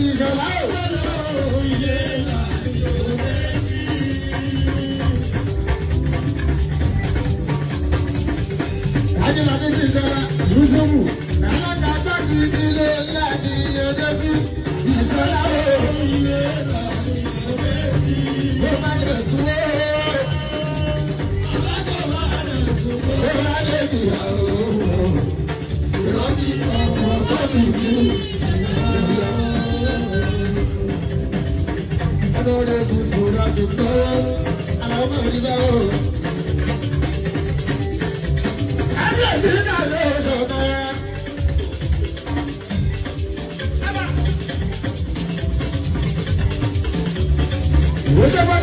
ìṣọ̀lá òye Ajíládé ti ṣọlá Yusufu alága ìdílé láti ọjọ́ sí ìṣọ̀lá òye ó bá lè súnwó ó bá lè dìyàwó ìrọsí ọmọ tó ti sí. Adore kusura jukto, alama riba o. Adi sina lo soma. Aba. Wote pa